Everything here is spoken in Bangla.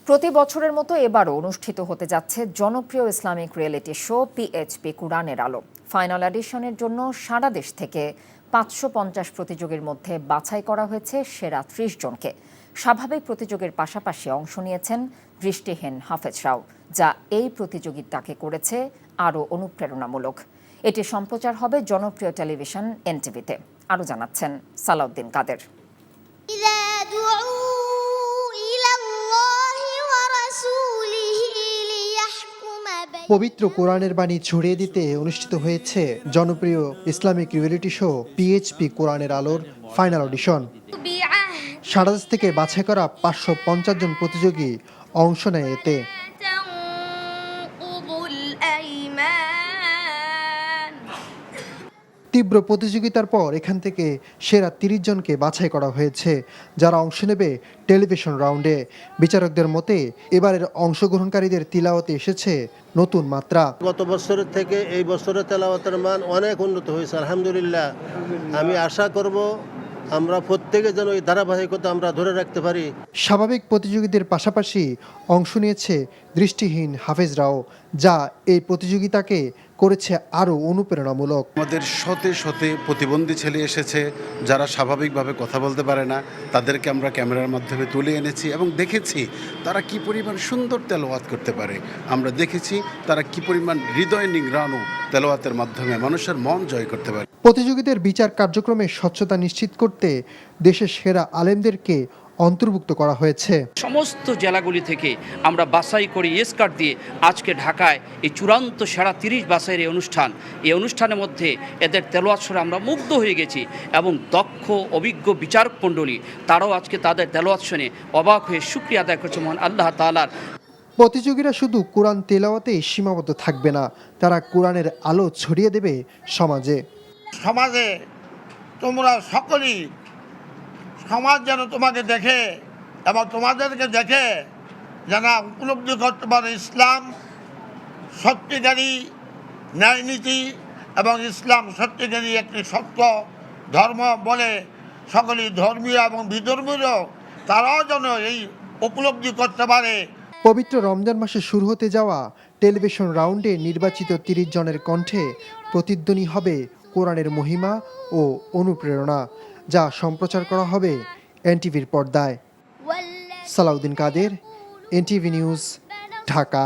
প্রতি বছরের মতো এবারও অনুষ্ঠিত হতে যাচ্ছে জনপ্রিয় ইসলামিক রিয়েলিটি শো পিএইচপি কুরআনের আলো। ফাইনাল এডিশনের জন্য সারা দেশ থেকে ৫৫০ প্রতিযোগীর মধ্যে বাছাই করা হয়েছে সেরা ৩০ জনকে। স্বাভাবিক প্রতিযোগের পাশাপাশি অংশ নিয়েছেন দৃষ্টিহীন হাফেজরাও, যা এই প্রতিযোগিতাকে করেছে আরও অনুপ্রেরণামূলক। এটি সম্প্রচার হবে জনপ্রিয় টেলিভিশন এনটিভিতে। আরও জানাচ্ছেন সালাউদ্দিন কাদের। পবিত্র কোরআনের বাণী ছড়িয়ে দিতে অনুষ্ঠিত হয়েছে জনপ্রিয় ইসলামিক রিয়েলিটি শো পিএইচপি কোরআনের আলোর ফাইনাল অডিশন। সারা দেশ থেকে বাছাই করা ৫৫০ জন প্রতিযোগী অংশ নেয় এতে। তীব্র প্রতিযোগিতার পর এখান থেকে সেরা ৩০ জনকে বাছাই করা হয়েছে, যারা অংশ নেবে টেলিভিশন রাউন্ডে। বিচারকদের মতে এবারের অংশগ্রহণকারীদের তিলাওয়াতে এসেছে নতুন মাত্রা। গত বছরের থেকে এই বছরের তেলাওয়াতের মান অনেক উন্নত হয়েছে, আলহামদুলিল্লাহ। আমি আশা করব আমরা প্রত্যেকে যেন এই ধারাবাহিকতা আমরা ধরে রাখতে পারি। স্বাভাবিক প্রতিযোগীদের পাশাপাশি অংশ নিয়েছে দৃষ্টিহীন হাফেজরাও, যা এই প্রতিযোগিতাকে করেছে আরও অনুপ্রেরণামূলক। আমাদের শতে শতে প্রতিবন্ধী ছেলে এসেছে, যারা স্বাভাবিকভাবে কথা বলতে পারে না। তাদেরকে আমরা ক্যামেরার মাধ্যমে তুলে এনেছি এবং দেখেছি তারা কি পরিমাণ সুন্দর তেলাওয়াত করতে পারে। আমরা দেখেছি তারা কি পরিমাণ হৃদয় নিংড়ানো তেলাওয়াতের মাধ্যমে মানুষের মন জয় করতে পারে। প্রতিযোগীদের বিচার কার্যক্রমে স্বচ্ছতা নিশ্চিত করতে দেশের সেরা আলেমদেরকে অন্তর্ভুক্ত করা হয়েছে। সমস্ত জেলাগুলি থেকে আমরা বাছাই করে স্কার্ট দিয়ে আজকে ঢাকায় এই চূড়ান্ত সেরা ৩০ বাছাইয়ের এই অনুষ্ঠানের মধ্যে এদের তেলাওয়াত শুনে আমরা মুগ্ধ হয়ে গেছি এবং দক্ষ অভিজ্ঞ বিচারক মণ্ডলী তারাও আজকে তাদের তেলাওয়াত শুনে অবাক হয়ে শুকরিয়া আদায় করছে মহান আল্লাহ তাআলার। প্রতিযোগীরা শুধু কোরআন তেলাওয়াতেই সীমাবদ্ধ থাকবে না, তারা কোরআনের আলো ছড়িয়ে দেবে সমাজে। তোমরা সকলেই সমাজ যেন তোমাকে দেখে এবং তোমাদেরকে দেখে যেন উপলব্ধি করতে পারে ইসলাম সত্যিকারী ন্যায়নীতি এবং ইসলাম সত্যিকারী একটি সত্য ধর্ম বলে সকলেই ধর্মীয় এবং বিধর্মীয় তারাও যেন এই উপলব্ধি করতে পারে। পবিত্র রমজান মাসে শুরু হতে যাওয়া টেলিভিশন রাউন্ডে নির্বাচিত ৩০ জনের কণ্ঠে প্রতিধ্বনি হবে কোরআনের মহিমা ও অনুপ্রেরণা, যা সম্প্রচার করা হবে এনটিভির পর্দায়। সালাউদ্দিন কাদের, এনটিভি নিউজ, ঢাকা।